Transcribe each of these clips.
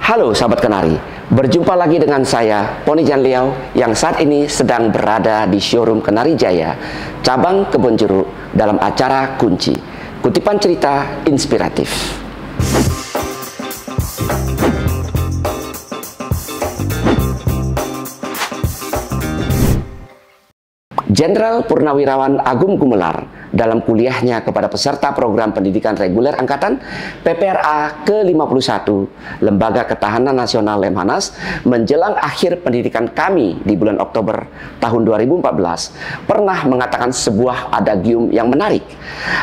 Halo sahabat Kenari, berjumpa lagi dengan saya, Poni Jan Liao, yang saat ini sedang berada di showroom Kenari Jaya, cabang Kebonjeruk, dalam acara Kunci, kutipan cerita inspiratif. Jenderal Purnawirawan Agung Gumelar dalam kuliahnya kepada peserta program pendidikan reguler Angkatan PPRA ke-51 Lembaga Ketahanan Nasional Lemhanas menjelang akhir pendidikan kami di bulan Oktober tahun 2014 pernah mengatakan sebuah adagium yang menarik.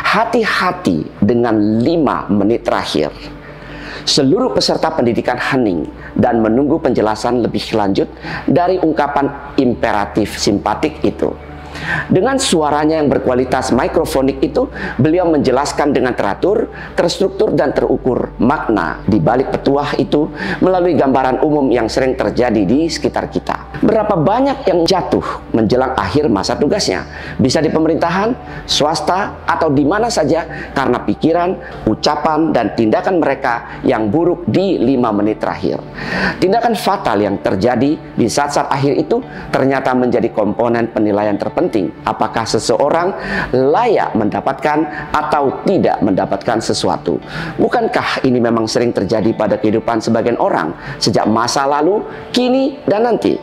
Hati-hati dengan 5 menit terakhir. Seluruh peserta pendidikan hening dan menunggu penjelasan lebih lanjut dari ungkapan imperatif simpatik itu. Dengan suaranya yang berkualitas mikrofonik itu, beliau menjelaskan dengan teratur, terstruktur, dan terukur makna di balik petuah itu melalui gambaran umum yang sering terjadi di sekitar kita. Berapa banyak yang jatuh menjelang akhir masa tugasnya, bisa di pemerintahan, swasta, atau di mana saja karena pikiran, ucapan, dan tindakan mereka yang buruk di 5 menit terakhir. Tindakan fatal yang terjadi di saat-saat akhir itu ternyata menjadi komponen penilaian terpenting apakah seseorang layak mendapatkan atau tidak mendapatkan sesuatu. Bukankah ini memang sering terjadi pada kehidupan sebagian orang sejak masa lalu, kini, dan nanti?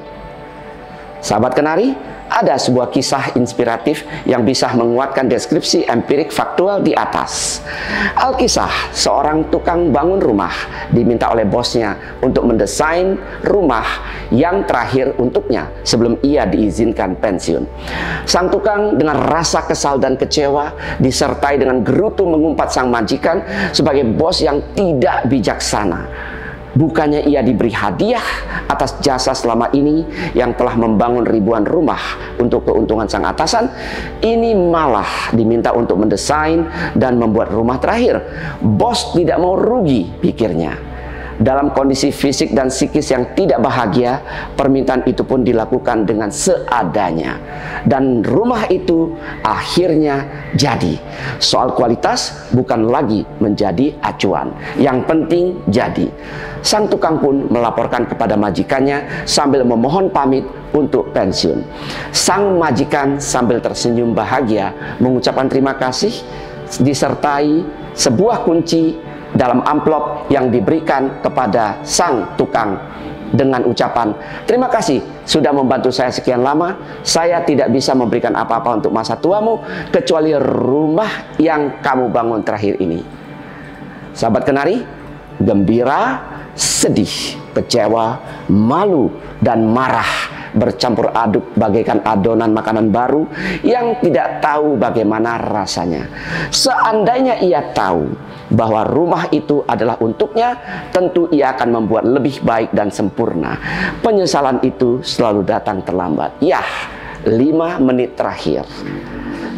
Sahabat Kenari, ada sebuah kisah inspiratif yang bisa menguatkan deskripsi empirik faktual di atas. Alkisah, seorang tukang bangun rumah diminta oleh bosnya untuk mendesain rumah yang terakhir untuknya sebelum ia diizinkan pensiun. Sang tukang dengan rasa kesal dan kecewa disertai dengan gerutu mengumpat sang majikan sebagai bos yang tidak bijaksana. Bukannya ia diberi hadiah atas jasa selama ini yang telah membangun ribuan rumah untuk keuntungan sang atasan, ini malah diminta untuk mendesain dan membuat rumah terakhir. Bos tidak mau rugi, pikirnya. Dalam kondisi fisik dan psikis yang tidak bahagia, permintaan itu pun dilakukan dengan seadanya. Dan rumah itu akhirnya jadi. Soal kualitas bukan lagi menjadi acuan. Yang penting jadi. Sang tukang pun melaporkan kepada majikannya sambil memohon pamit untuk pensiun. Sang majikan sambil tersenyum bahagia mengucapkan terima kasih disertai sebuah kunci dalam amplop yang diberikan kepada sang tukang dengan ucapan, "Terima kasih sudah membantu saya sekian lama. Saya tidak bisa memberikan apa-apa untuk masa tuamu kecuali rumah yang kamu bangun terakhir ini." Sahabat Kenari, gembira, sedih, kecewa, malu, dan marah bercampur aduk bagaikan adonan makanan baru yang tidak tahu bagaimana rasanya. Seandainya ia tahu bahwa rumah itu adalah untuknya, tentu ia akan membuat lebih baik dan sempurna. Penyesalan itu selalu datang terlambat. Yah, 5 menit terakhir.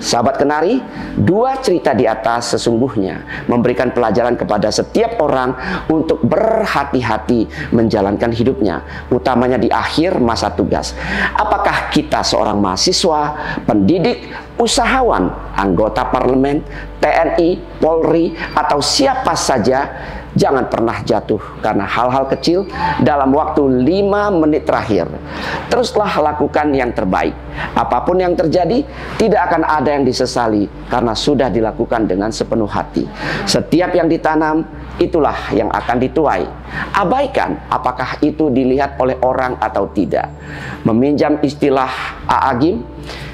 Sahabat Kenari, 2 cerita di atas sesungguhnya memberikan pelajaran kepada setiap orang untuk berhati-hati menjalankan hidupnya, utamanya di akhir masa tugas. Apakah kita seorang mahasiswa, pendidik, usahawan, anggota parlemen, TNI, Polri, atau siapa saja, jangan pernah jatuh karena hal-hal kecil dalam waktu 5 menit terakhir. Teruslah lakukan yang terbaik. Apapun yang terjadi, tidak akan ada yang disesali karena sudah dilakukan dengan sepenuh hati. Setiap yang ditanam, itulah yang akan dituai. Abaikan apakah itu dilihat oleh orang atau tidak. Meminjam istilah A'agim,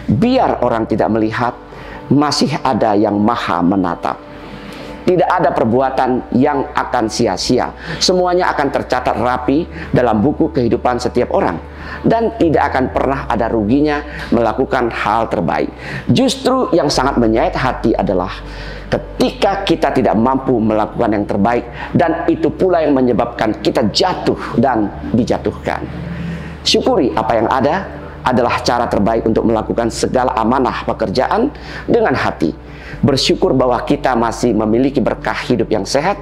biar orang tidak melihat, masih ada yang maha menatap. Tidak ada perbuatan yang akan sia-sia. Semuanya akan tercatat rapi dalam buku kehidupan setiap orang. Dan tidak akan pernah ada ruginya melakukan hal terbaik. Justru yang sangat menyayat hati adalah ketika kita tidak mampu melakukan yang terbaik. Dan itu pula yang menyebabkan kita jatuh dan dijatuhkan. Syukuri apa yang ada adalah cara terbaik untuk melakukan segala amanah pekerjaan dengan hati. Bersyukur bahwa kita masih memiliki berkah hidup yang sehat,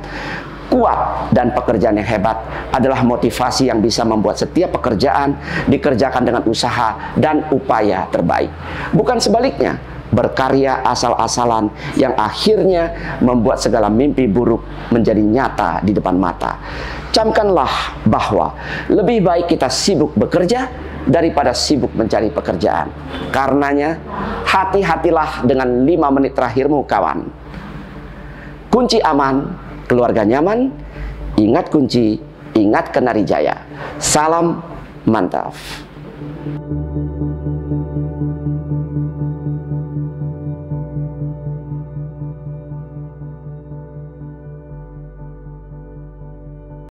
kuat, dan pekerjaan yang hebat adalah motivasi yang bisa membuat setiap pekerjaan dikerjakan dengan usaha dan upaya terbaik. Bukan sebaliknya, berkarya asal-asalan yang akhirnya membuat segala mimpi buruk menjadi nyata di depan mata. Camkanlah bahwa lebih baik kita sibuk bekerja daripada sibuk mencari pekerjaan. Karenanya, hati-hatilah dengan 5 menit terakhirmu, kawan. Kunci aman, keluarga nyaman, ingat kunci, ingat Kenari Jaya. Salam mantap.